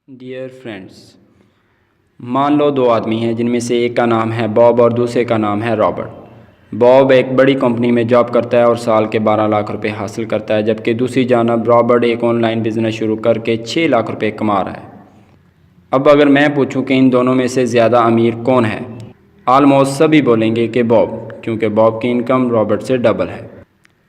Dear friends, मान लो दो आदमी हैं जिनमें से एक का नाम है बॉब और दूसरे का नाम है रॉबर्ट। बॉब एक बड़ी कंपनी में जॉब करता है और साल के 12 लाख रुपए हासिल करता है, जबकि दूसरी जानब रॉबर्ट एक ऑनलाइन बिजनेस शुरू करके 6 लाख रुपए कमा रहा है। अब अगर मैं पूछूं कि इन दोनों में से ज़्यादा अमीर कौन है, आलमोस्ट सभी बोलेंगे कि बॉब, क्योंकि बॉब की इनकम रॉबर्ट से डबल है।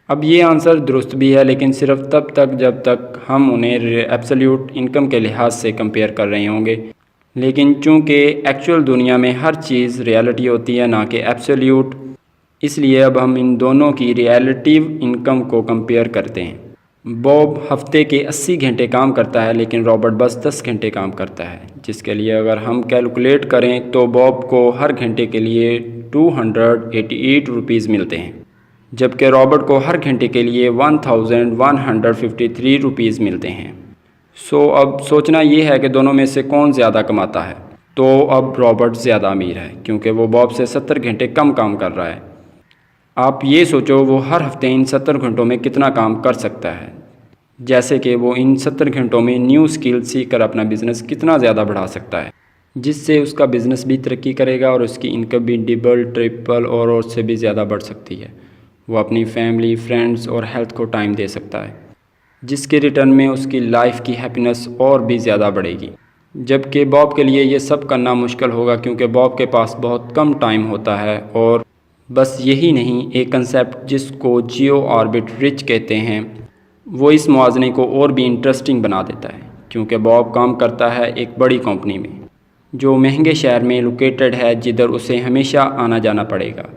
अब ये आंसर दुरुस्त भी है, लेकिन सिर्फ तब तक जब तक हम उन्हें एब्सोल्यूट इनकम के लिहाज से कंपेयर कर रहे होंगे। लेकिन चूंकि एक्चुअल दुनिया में हर चीज़ रियलिटी होती है, ना कि एब्सोल्यूट, इसलिए अब हम इन दोनों की रियलिटिव इनकम को कंपेयर करते हैं। बॉब हफ्ते के 80 घंटे काम करता है, लेकिन रॉबर्ट बस 10 घंटे काम करता है, जिसके लिए अगर हम कैलकुलेट करें तो बॉब को हर घंटे के लिए 288 रुपीज़ मिलते हैं, जबकि रॉबर्ट को हर घंटे के लिए 1153 रुपीज़ मिलते हैं। अब सोचना ये है कि दोनों में से कौन ज़्यादा कमाता है। तो अब रॉबर्ट ज़्यादा अमीर है, क्योंकि वो बॉब से 70 घंटे कम काम कर रहा है। आप ये सोचो वो हर हफ्ते इन 70 घंटों में कितना काम कर सकता है, जैसे कि वो इन 70 घंटों में न्यू स्किल सीख कर अपना बिज़नेस कितना ज़्यादा बढ़ा सकता है, जिससे उसका बिज़नेस भी तरक्की करेगा और उसकी इनकम भी डबल, ट्रिपल और उससे भी ज़्यादा बढ़ सकती है। वो अपनी फैमिली, फ्रेंड्स और हेल्थ को टाइम दे सकता है, जिसके रिटर्न में उसकी लाइफ की हैप्पीनेस और भी ज़्यादा बढ़ेगी। जबकि बॉब के लिए ये सब करना मुश्किल होगा, क्योंकि बॉब के पास बहुत कम टाइम होता है। और बस यही नहीं, एक कंसेप्ट जिसको जियो ऑर्बिट रिच कहते हैं, वो इस मुआवजे को और भी इंटरेस्टिंग बना देता है, क्योंकि बॉब काम करता है एक बड़ी कंपनी में जो महंगे शहर में लोकेटेड है, जिधर उसे हमेशा आना जाना पड़ेगा।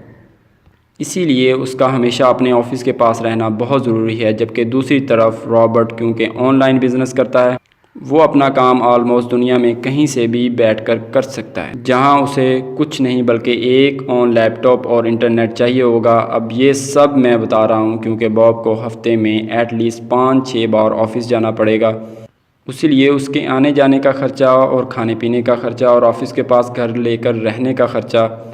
इसीलिए उसका हमेशा अपने ऑफिस के पास रहना बहुत ज़रूरी है। जबकि दूसरी तरफ रॉबर्ट, क्योंकि ऑनलाइन बिजनेस करता है, वो अपना काम ऑलमोस्ट दुनिया में कहीं से भी बैठकर कर सकता है, जहां उसे कुछ नहीं बल्कि एक ऑन लैपटॉप और इंटरनेट चाहिए होगा। अब ये सब मैं बता रहा हूं क्योंकि बॉब को हफ्ते में एटलीस्ट 5-6 बार ऑफिस जाना पड़ेगा। इसीलिए उसके आने जाने का ख़र्चा और खाने पीने का ख़र्चा और ऑफिस के पास घर लेकर रहने का ख़र्चा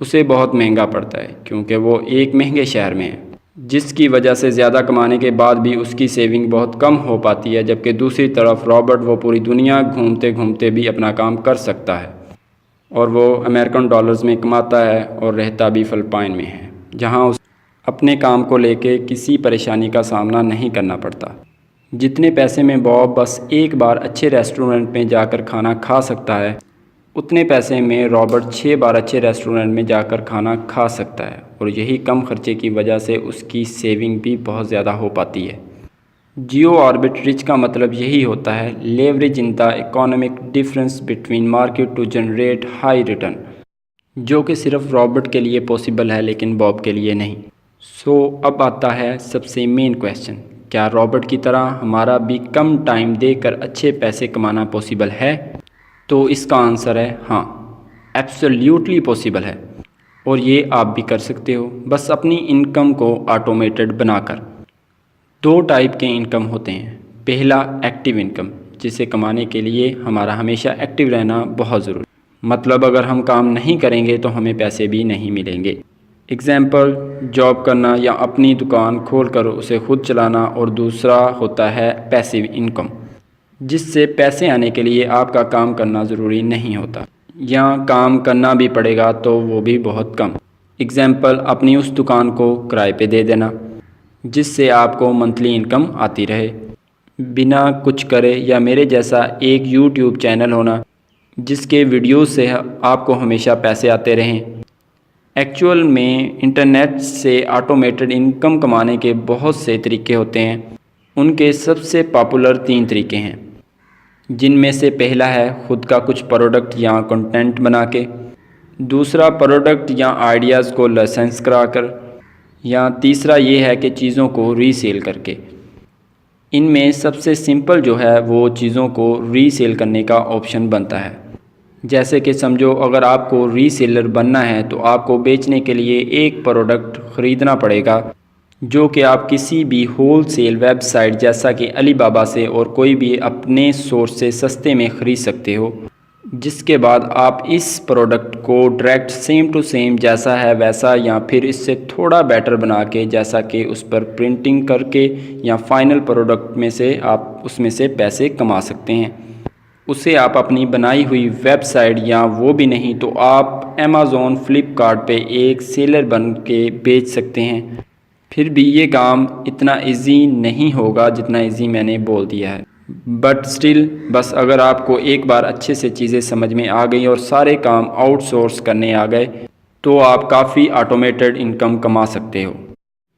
उसे बहुत महंगा पड़ता है, क्योंकि वो एक महंगे शहर में है, जिसकी वजह से ज़्यादा कमाने के बाद भी उसकी सेविंग बहुत कम हो पाती है। जबकि दूसरी तरफ रॉबर्ट, वो पूरी दुनिया घूमते घूमते भी अपना काम कर सकता है, और वो अमेरिकन डॉलर्स में कमाता है और रहता भी फिलिपाइन में है, जहां उसे अपने काम को लेके किसी परेशानी का सामना नहीं करना पड़ता। जितने पैसे में बॉब बस एक बार अच्छे रेस्टोरेंट में जाकर खाना खा सकता है, उतने पैसे में रॉबर्ट 6 बार अच्छे रेस्टोरेंट में जाकर खाना खा सकता है, और यही कम खर्चे की वजह से उसकी सेविंग भी बहुत ज़्यादा हो पाती है। जियो ऑर्बिट रिच का मतलब यही होता है, leverage in the economic difference between market to generate high return, जो कि सिर्फ रॉबर्ट के लिए पॉसिबल है, लेकिन बॉब के लिए नहीं। अब आता है सबसे मेन क्वेश्चन, क्या रॉबर्ट की तरह हमारा भी कम टाइम देकर अच्छे पैसे कमाना पॉसिबल है? तो इसका आंसर है हाँ, एब्सोल्यूटली पॉसिबल है, और ये आप भी कर सकते हो, बस अपनी इनकम को ऑटोमेटेड बनाकर। 2 टाइप के इनकम होते हैं। पहला एक्टिव इनकम, जिसे कमाने के लिए हमारा हमेशा एक्टिव रहना बहुत ज़रूरी, मतलब अगर हम काम नहीं करेंगे तो हमें पैसे भी नहीं मिलेंगे। एग्जाम्पल, जॉब करना या अपनी दुकान खोलकर उसे खुद चलाना। और दूसरा होता है पैसिव इनकम, जिससे पैसे आने के लिए आपका काम करना ज़रूरी नहीं होता, या काम करना भी पड़ेगा तो वो भी बहुत कम। एग्जाम्पल, अपनी उस दुकान को किराए पे दे देना, जिससे आपको मंथली इनकम आती रहे बिना कुछ करे, या मेरे जैसा एक यूट्यूब चैनल होना जिसके वीडियोस से आपको हमेशा पैसे आते रहें। एक्चुअल में इंटरनेट से ऑटोमेटेड इनकम कमाने के बहुत से तरीके होते हैं। उनके सबसे पॉपुलर 3 तरीके हैं, जिनमें से पहला है ख़ुद का कुछ प्रोडक्ट या कंटेंट बना के, दूसरा प्रोडक्ट या आइडियाज़ को लाइसेंस कराकर, या तीसरा ये है कि चीज़ों को रीसेल करके। इनमें सबसे सिंपल जो है वो चीज़ों को रीसेल करने का ऑप्शन बनता है। जैसे कि समझो, अगर आपको रीसेलर बनना है तो आपको बेचने के लिए एक प्रोडक्ट ख़रीदना पड़ेगा, जो कि आप किसी भी होल सेल वेबसाइट जैसा कि अलीबाबा से और कोई भी अपने सोर्स से सस्ते में ख़रीद सकते हो। जिसके बाद आप इस प्रोडक्ट को डायरेक्ट सेम टू सेम जैसा है वैसा, या फिर इससे थोड़ा बेटर बना के जैसा कि उस पर प्रिंटिंग करके, या फाइनल प्रोडक्ट में से आप उसमें से पैसे कमा सकते हैं। اسے آپ اپنی بنائی ہوئی ویب سائٹ یا وہ بھی نہیں تو آپ امیزون فلپکارٹ پہ ایک سیلر بن کے بیچ سکتے ہیں۔ پھر بھی یہ کام اتنا ایزی نہیں ہوگا جتنا ایزی میں نے بول دیا ہے، بٹ سٹل بس اگر آپ کو ایک بار اچھے سے چیزیں سمجھ میں آ گئی اور سارے کام آؤٹ سورس کرنے آ گئے تو آپ کافی آٹومیٹڈ انکم کما سکتے ہو۔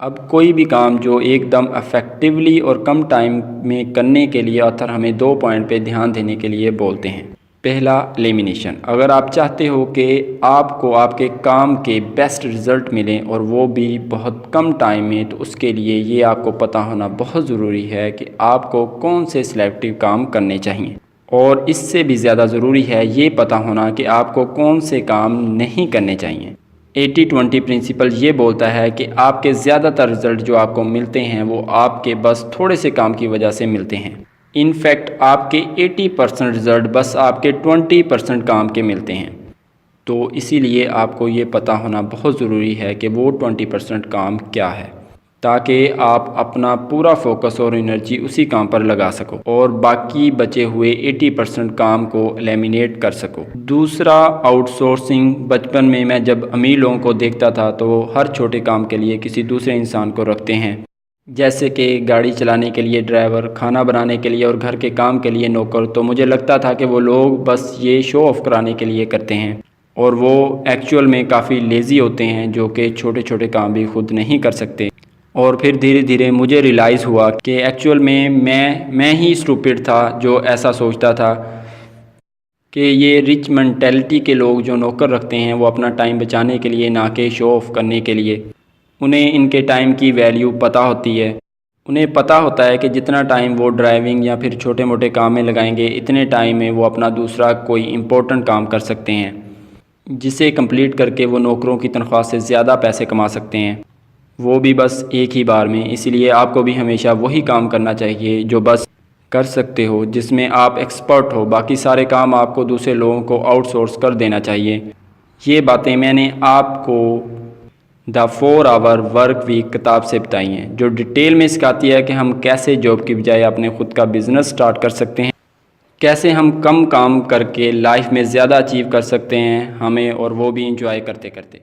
اب کوئی بھی کام جو ایک دم افیکٹولی اور کم ٹائم میں کرنے کے لیے آتھر ہمیں 2 پوائنٹ پہ دھیان دینے کے لیے بولتے ہیں۔ پہلا، لیمینیشن۔ اگر آپ چاہتے ہو کہ آپ کو آپ کے کام کے بیسٹ رزلٹ ملیں اور وہ بھی بہت کم ٹائم میں، تو اس کے لیے یہ آپ کو پتہ ہونا بہت ضروری ہے کہ آپ کو کون سے سلیکٹیو کام کرنے چاہیے، اور اس سے بھی زیادہ ضروری ہے یہ پتہ ہونا کہ آپ کو کون سے کام نہیں کرنے چاہیے۔ 80-20 پرنسپل یہ بولتا ہے کہ آپ کے زیادہ تر رزلٹ جو آپ کو ملتے ہیں وہ آپ کے بس تھوڑے سے کام کی وجہ سے ملتے ہیں۔ ان فیکٹ آپ کے 80% رزلٹ بس آپ کے 20% کام کے ملتے ہیں۔ تو اسی لیے آپ کو یہ پتہ ہونا بہت ضروری ہے کہ وہ 20% کام کیا ہے، تاکہ آپ اپنا پورا فوکس اور انرجی اسی کام پر لگا سکو اور باقی بچے ہوئے 80% کام کو ایلیمینیٹ کر سکو۔ دوسرا، آؤٹ سورسنگ۔ بچپن میں جب امیر لوگوں کو دیکھتا تھا تو وہ ہر چھوٹے کام کے لیے کسی دوسرے انسان کو رکھتے ہیں، جیسے کہ گاڑی چلانے کے لیے ڈرائیور، کھانا بنانے کے لیے اور گھر کے کام کے لیے نوکر۔ تو مجھے لگتا تھا کہ وہ لوگ بس یہ شو آف کرانے کے لیے کرتے ہیں، اور وہ ایکچول میں کافی لیزی ہوتے ہیں جو کہ چھوٹے چھوٹے کام بھی خود نہیں کر سکتے۔ اور پھر دھیرے دھیرے مجھے ریلائز ہوا کہ ایکچول میں ہی اسٹوپڈ تھا جو ایسا سوچتا تھا کہ یہ رچ مینٹیلٹی کے لوگ جو نوکر رکھتے ہیں وہ اپنا ٹائم بچانے کے لیے، نہ کہ شو آف کرنے کے لیے۔ انہیں ان کے ٹائم کی ویلیو پتہ ہوتی ہے، انہیں پتہ ہوتا ہے کہ جتنا ٹائم وہ ڈرائیونگ یا پھر چھوٹے موٹے کام میں لگائیں گے، اتنے ٹائم میں وہ اپنا دوسرا کوئی امپورٹنٹ کام کر سکتے ہیں، جسے کمپلیٹ کر کے وہ نوکروں کی تنخواہ سے زیادہ پیسے کما سکتے ہیں، وہ بھی بس ایک ہی بار میں۔ اسی لیے آپ کو بھی ہمیشہ وہی کام کرنا چاہیے جو بس کر سکتے ہو، جس میں آپ ایکسپرٹ ہو۔ باقی سارے کام آپ کو دوسرے لوگوں کو آؤٹ سورس کر دینا چاہیے۔ یہ باتیں میں نے آپ کو دا 4 آور ورک ویک کتاب سے بتائی ہیں، جو ڈیٹیل میں سکھاتی ہے کہ ہم کیسے جاب کی بجائے اپنے خود کا بزنس سٹارٹ کر سکتے ہیں، کیسے ہم کم کام کر کے لائف میں زیادہ اچیو کر سکتے ہیں، اور وہ بھی انجوائے کرتے کرتے۔